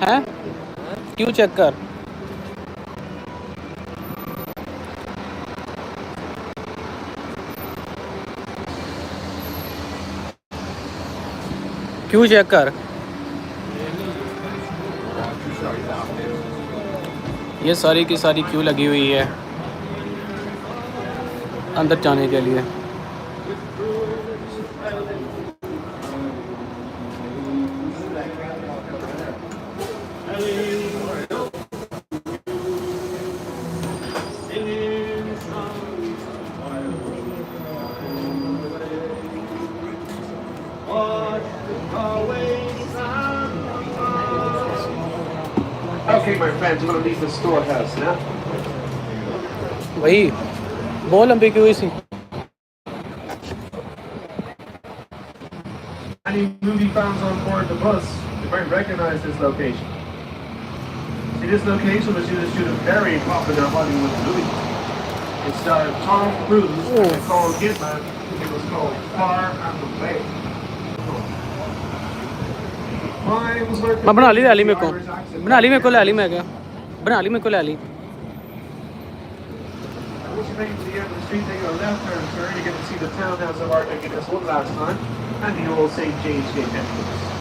हैं क्यों चेक कर क्यों चेक कर ये सारी की सारी क्यों लगी हुई है अंदर जाने के लिए Okay, my friends, we're going to leave the storehouse now. वही बहुत लंबी क्यों इसी Any movie fans on board the bus, you might recognize this location. See, this location was used to shoot a very popular Hollywood movie. It starred Tom Cruise and Nicole Kidman. It was called Far and Away. मैं बना ली मेरे को बना ली मेरे को ले ली मैं क्या बना ली मेरे को ले ली Once you make it to the end of the street, take a left turn, sir. You're going to see the townhouse of Art Guinness one last time, and the old St. James Gate entrance.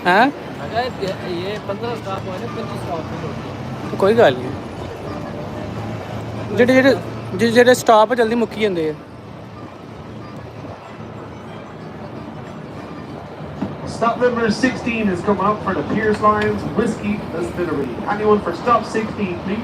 हैं ये 15 staff होने 25 staff कोई गल नहीं जेडे जेडे जेडे staff जल्दी मुक्की जाते हैं Stop number 16 is coming up for the Pierce Lions Whiskey Distillery. Anyone for stop 16, please?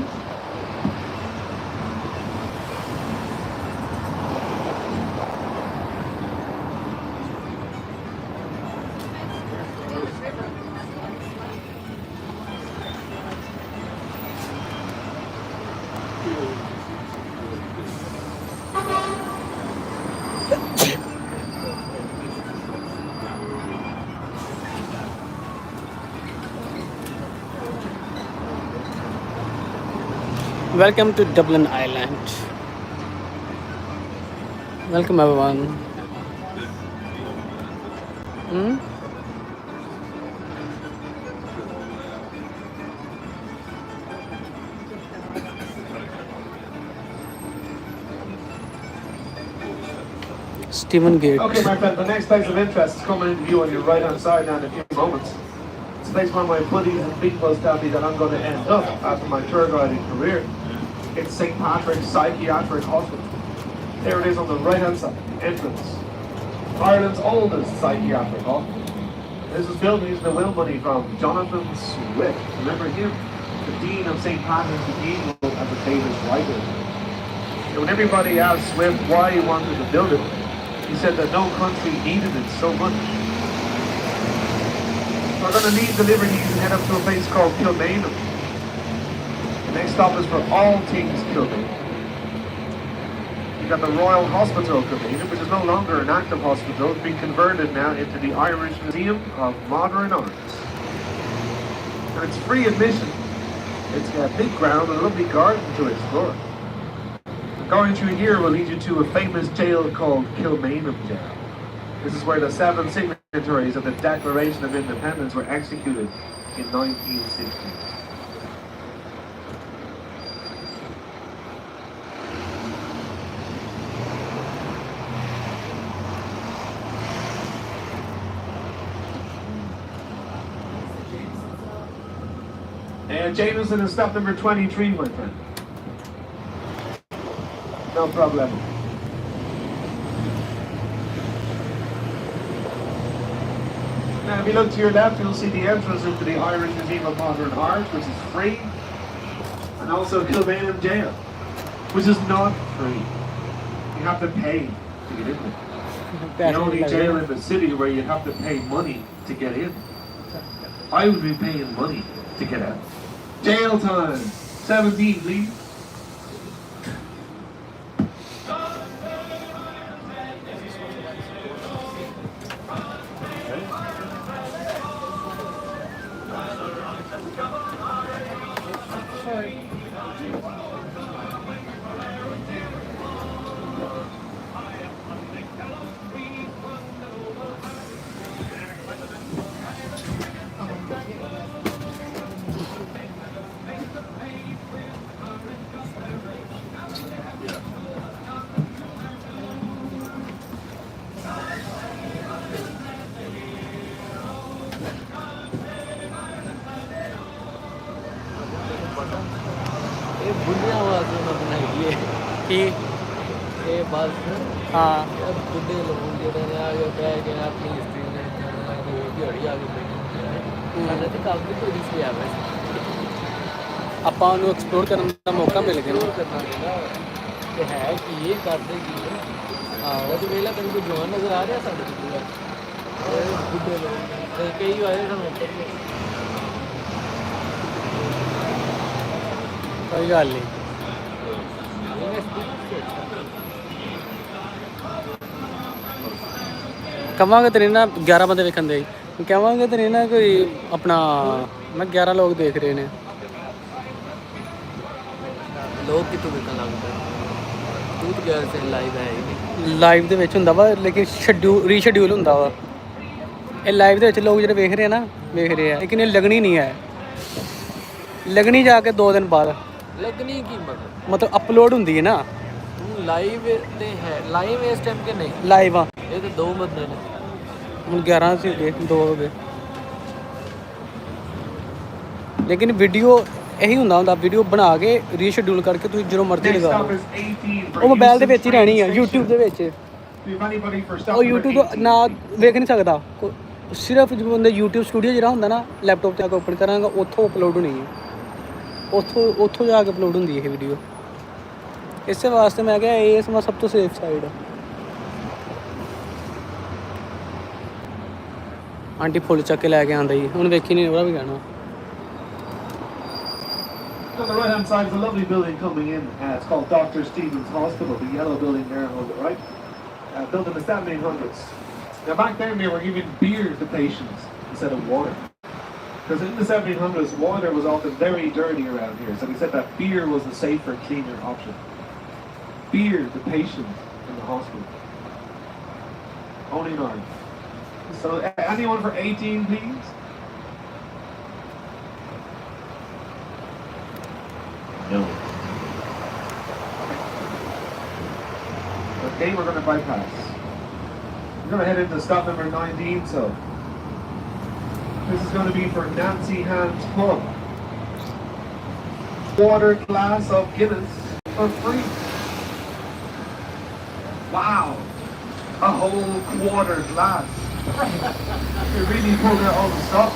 Welcome to Dublin Island. Welcome everyone. Stephen Gate. Okay, my friend, the next place of interest is coming into view on your right hand side now in a few moments. It's a place where my buddies and people tell me that I'm going to end up after my tour guiding career. It's St. Patrick's Psychiatric Hospital. There it is on the right hand side, entrance. Ireland's oldest psychiatric hospital. This was built using the will money from Jonathan Swift. Remember him? The Dean of St. Patrick's Cathedral as a famous writer. And when everybody asked Swift why he wanted to build it, he said that no country needed it so much. We're going to leave the Liberties and head up to a place called Kilmainham. The next stop is for all things Kilmainham. You've got the Royal Hospital Kilmainham, which is no longer an active hospital. It's been converted now into the Irish Museum of Modern Art. And it's free admission. It's got big ground and a lovely garden to explore. Going through here will lead you to a famous jail called Kilmainham Jail. This is where the 7 signatories of the Declaration of Independence were executed in 1960. And Jameson is stop number 23, my friend. No problem. Now, if you look to your left, you'll see the entrance into the Irish Museum of Modern Art, which is free, and also Kilmainham Jail, which is not free. You have to pay to get in there. The only jail in the city where you have to pay money to get in. I would be paying money to get out. Jail time, 17, please. बुढ़िया आवाज में बनाई कि ये बस हाँ बुढ़े लोग जिन्होंने आगे कह के अपनी हिस्ट्री में दिहाड़ी आगे बैठे तो काफी थोड़ी सी है वैसे ਆਪਾਂ ਨੂੰ ਐਕਸਪਲੋਰ ਕਰਨ ਦਾ ਮੌਕਾ ਮਿਲ ਗਿਆ ਨਾ ਤੇ ਹੈ ਕਿ ਇਹ ਕਰਦੇ ਕੀ ਹੈ ਹਾਂ ਉਹ ਵੇਲਾ ਤੈਨੂੰ ਕੋਈ ਜਵਾਨ ਨਜ਼ਰ ਆ ਰਿਹਾ ਸਾਡੇ ਕੋਲ ਬੁੱਢੇ ਲੋਕ ਤੇ ਕਈ ਆਏ ਸਾਨੂੰ ਕੋਈ ਗੱਲ ਨਹੀਂ ਕਵਾਂਗੇ ਤੇਰੇ ਨਾ 11 ਬੰਦੇ ਵੇਖਣ ਦੇ ਕਹਾਂਗੇ ਤੇਰੇ ਨਾ ਕੋਈ ਆਪਣਾ ਮੈਂ 11 ਲੋਕ ਦੇਖ ਰਹੇ ਨੇ ਲੋਕ ਕਿਤੋਂ ਵੇਖਣ ਲੱਗਦਾ ਤੂੰ ਤਾਂ ਗਿਆ ਸੀ ਲਾਈਵ ਹੈ ਹੀ ਨਹੀਂ ਲਾਈਵ ਦੇ ਵਿੱਚ ਹੁੰਦਾ ਵਾ ਲੇਕਿਨ ਰੀਸ਼ਡਿਊਲ ਹੁੰਦਾ ਵਾ ਇਹ ਲਾਈਵ ਦੇ ਵਿੱਚ ਲੋਕ ਜਿਹੜੇ ਵੇਖ ਰਹੇ ਆ ਨਾ ਵੇਖ ਰਹੇ ਆ ਲੇਕਿਨ ਇਹ ਲੱਗਣੀ ਨਹੀਂ ਹੈ ਲੱਗਣੀ ਜਾ ਕੇ 2 ਦਿਨ ਬਾਅਦ ਲੱਗਣੀ ਕੀ ਮਤਲਬ ਅਪਲੋਡ ਹੁੰਦੀ ਹੈ ਨਾ ਤੂੰ ਲਾਈਵ ਤੇ ਹੈ ਲਾਈਵ ਇਸ ਟਾਈਮ ਕਿ ਨਹੀਂ ਲਾਈਵ ਆ ਇਹ ਤਾਂ 2 ਬੰਦੇ ਨੇ ਹੁਣ 11 ਸੀ ਹੋ ਗਏ 2 ਹੋ ਗਏ ਲੇਕਿਨ ਵੀਡੀਓ ਇਹੀ ਹੁੰਦਾ ਵੀਡੀਓ ਬਣਾ ਕੇ ਰੀਸ਼ਡਿਊਲ ਕਰਕੇ ਤੁਸੀਂ ਜਦੋਂ ਮਰਜ਼ੀ ਲਗਾ ਲਓ ਉਹ ਮੋਬਾਈਲ ਦੇ ਵਿੱਚ ਹੀ ਰਹਿਣੀ ਆ YouTube ਦੇ ਵਿੱਚ ਉਹ YouTube ਤੋਂ ਨਾ ਵੇਖ ਨਹੀਂ ਸਕਦਾ ਸਿਰਫ ਜਦੋਂ ਬੰਦਾ YouTube ਸਟੂਡੀਓ ਜਿਹੜਾ ਹੁੰਦਾ ਨਾ ਲੈਪਟਾਪ 'ਤੇ ਆ ਕੇ ਓਪਨ ਕਰਾਂਗਾ ਉੱਥੋਂ ਅਪਲੋਡ ਹੋਣੀ ਹੈ, ਉੱਥੋਂ ਜਾ ਕੇ ਅਪਲੋਡ ਹੁੰਦੀ ਇਹ ਵੀਡੀਓ। ਇਸੇ ਵਾਸਤੇ ਮੈਂ ਕਿਹਾ ਇਹ ਸਮਾਂ ਸਭ ਤੋਂ ਸੇਫ ਸਾਈਡ ਹੈ। ਆਂਟੀ ਫੁੱਲ ਚੱਕ ਕੇ ਲੈ ਕੇ ਆਉਂਦਾ ਜੀ, ਹੁਣ ਵੇਖੀ ਨਹੀਂ ਉਹਦਾ ਵੀ ਕਹਿਣਾ। On the right-hand side is a lovely building coming in. It's called Dr. Stephen's Hospital, the yellow building there on the right. Built in the 1700s. Now back then they were giving beer to patients instead of water. Because in the 1700s, water was often very dirty around here. So they said that beer was the safer, cleaner option. Beer to patients in the hospital. Only in Ireland. So anyone for 18, please? No. Okay, we're going to bypass. We're going to head into stop number 19, so this is going to be for Nancy Hand's Pub. Quarter glass of Guinness for free. Wow, a whole quarter glass. You really pulled out all the stuff.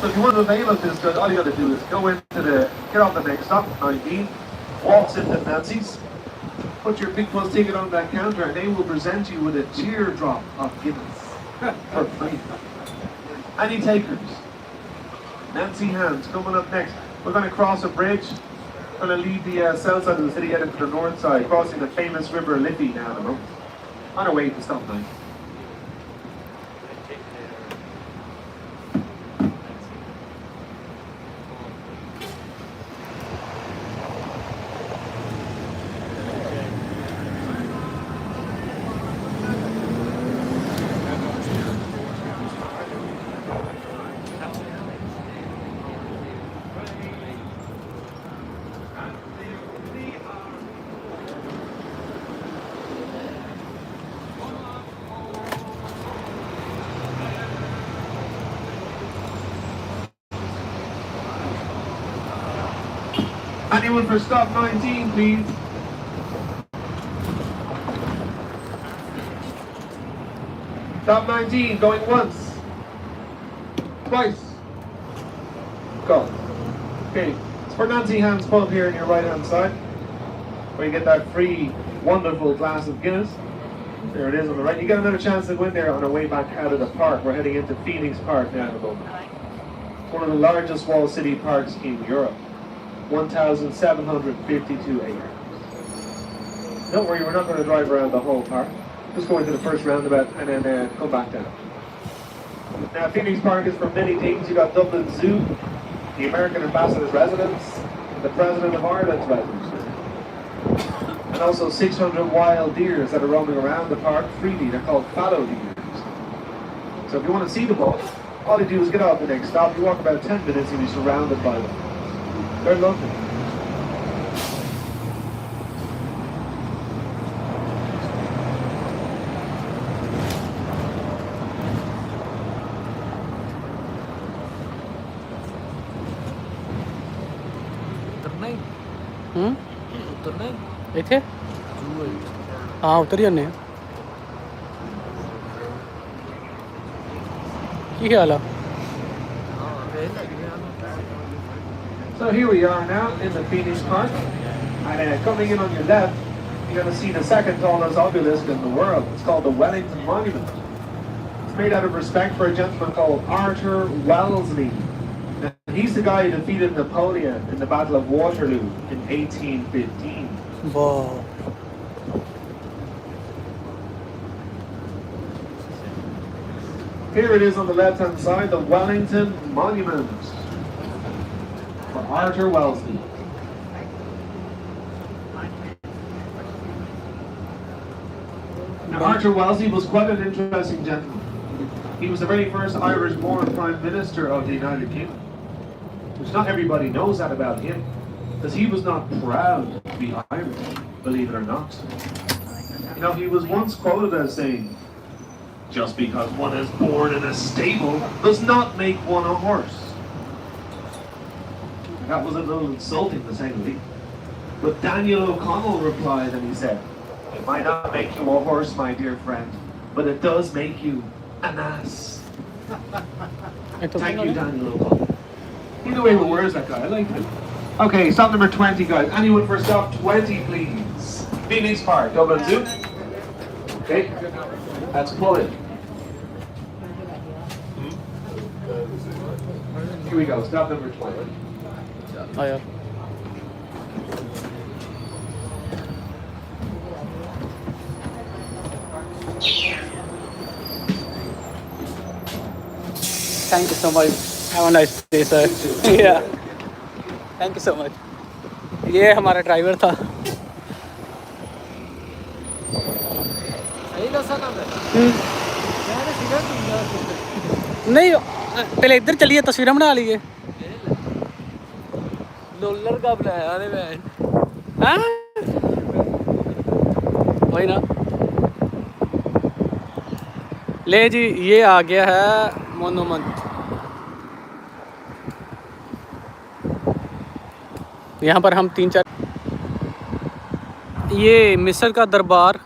So if you want to avail of this good, all you got to do is go into get off the next stop, 19, walks into Nancy's, put your Big Plus ticket on that counter, and they will present you with a teardrop of Guinness for free. Any takers? Nancy Hand's coming up next. We're going to cross a bridge. We're going to leave the south side of the city, heading to the north side, crossing the famous River Liffey now in a moment. On our way to stop 9. Anyone for stop 19, please? Stop 19, going once. Twice. Go. Okay, it's for Nancy Hand's Pub here on your right-hand side, where you get that free, wonderful glass of Guinness. There it is on the right. You get another chance to go in there on our way back out of the park. We're heading into Phoenix Park now at the moment. It's one of the largest walled city parks in Europe. 1,752 acres. Don't worry, we're not going to drive around the whole park. Just go into the first roundabout and then come back down. Now, Phoenix Park is for many things. You've got Dublin Zoo, the American Ambassador's residence, the President of Ireland's residence, and also 600 wild deers that are roaming around the park freely. They're called fallow deers. So if you want to see them all you do is get off the next stop. You walk about 10 minutes and you're surrounded by them. They're lovely. उतरना है ਇੱਥੇ ਹਾਂ ਉਤਰ ਜਾਂਦੇ ਆ। ਕੀ ਖਿਆਲ ਆ? So here we are now in the Phoenix Park, and coming in on your left, you're going to see the second tallest obelisk in the world. It's called the Wellington Monument. It's made out of respect for a gentleman called Arthur Wellesley. Now, he's the guy who defeated Napoleon in the Battle of Waterloo in 1815. Wow. Here it is on the left-hand side, the Wellington Monument for Arthur Wellesley. Now, Arthur Wellesley was quite an interesting gentleman. He was the very first Irish-born Prime Minister of the United Kingdom. Which not everybody knows that about him, because he was not proud to be Irish, believe it or not. You know, he was once quoted as saying, "Just because one is born in a stable does not make one a horse." That was a little insulting to say the least. But Daniel O'Connell replied and he said, "It might not make you a horse, my dear friend, but it does make you an ass." Thank you, Daniel. Either way, where's that guy? I like him. Okay, stop number 20, guys. Anyone for stop 20, please? Phoenix Park, Dublin Zoo. Okay, let's pull it. Here we go, stop number 20. आया Thank you so much. Have a nice day, sir. Yeah. Thank you so much. ये हमारा driver था. सही दसा ना मैंने cigarette पीना नहीं पहले इधर चलिए तस्वीरें बना लीजिए. लोलर का बनाया ने मैं हाँ वही ना. ले जी ये आ गया है मोनूमेंट. यहाँ पर हम 3-4 ये मिस्र का दरबार.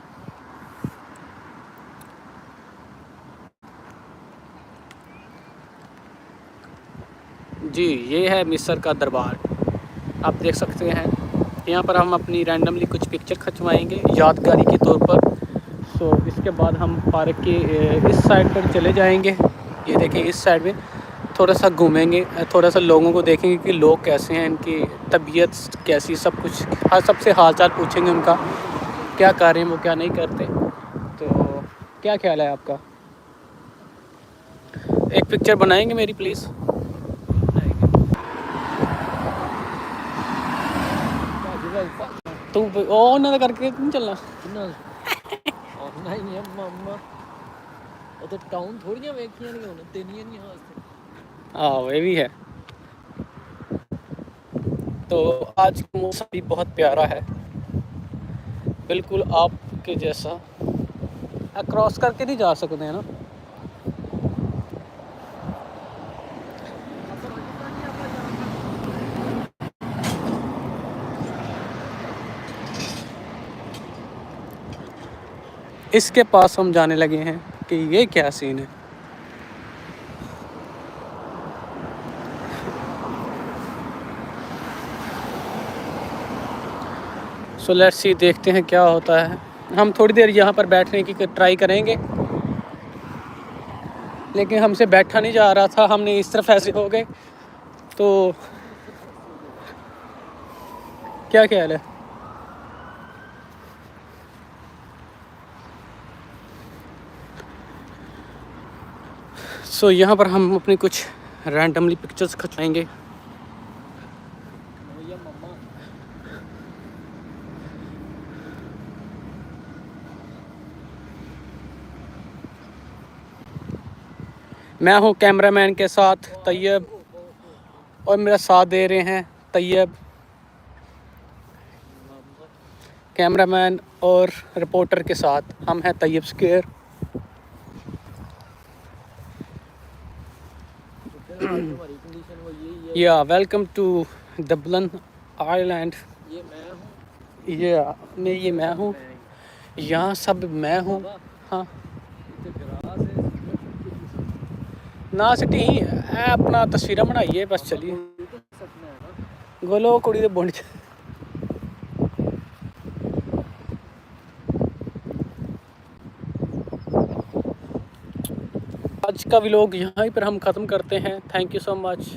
जी ये है मिस्र का दरबार, आप देख सकते हैं. यहाँ पर हम अपनी रैंडमली कुछ पिक्चर खिंचवाएंगे यादगारी के तौर पर. सो इसके बाद हम पार्क के इस साइड पर चले जाएंगे. ये देखें इस साइड में थोड़ा सा घूमेंगे, थोड़ा सा लोगों को देखेंगे कि लोग कैसे हैं, इनकी तबीयत कैसी, सब कुछ हर सबसे हाल चाल पूछेंगे उनका, क्या कर रहे हैं वो, क्या नहीं करते. तो क्या ख्याल है आपका? एक पिक्चर बनाएंगे मेरी प्लीज़. तू ओ ना करके नहीं चलना. नहीं है मामा वो तो टाउन थोड़ियां वेखियां नहीं होने तेनियां नहीं हां. हाँ ये भी है. तो आज का मौसम भी बहुत प्यारा है, बिल्कुल आपके जैसा. क्रॉस करके नहीं जा सकते हैं ना. इसके पास हम जाने लगे हैं कि ये क्या सीन है. सो लेट्स सी, देखते हैं क्या होता है. हम थोड़ी देर यहाँ पर बैठने की ट्राई करेंगे, लेकिन हमसे बैठा नहीं जा रहा था. हमने इस तरफ ऐसे हो गए. तो क्या ख्याल है? सो यहाँ पर हम अपनी कुछ रैंडमली पिक्चर्स खिंचवाएंगे. मैं हूँ कैमरामैन के साथ तैयब, और मेरा साथ दे रहे हैं तैयब कैमरामैन, और रिपोर्टर के साथ हम हैं तैयब स्क्वायर. तुम्हारी कंडीशन वो यही है. या वेलकम टू डबलिन आइलैंड. ये मैं हूं, ये मैं हूँ, यहाँ सब मैं हूँ. हाँ इते ग्रास है ना सिटी ही अपना तस्वीर बनाइए बस. चलिए सपना है ना. गोलो कुड़ी दे बोंड. आज का व्लॉग यहाँ पर हम ख़त्म करते हैं. Thank you so much.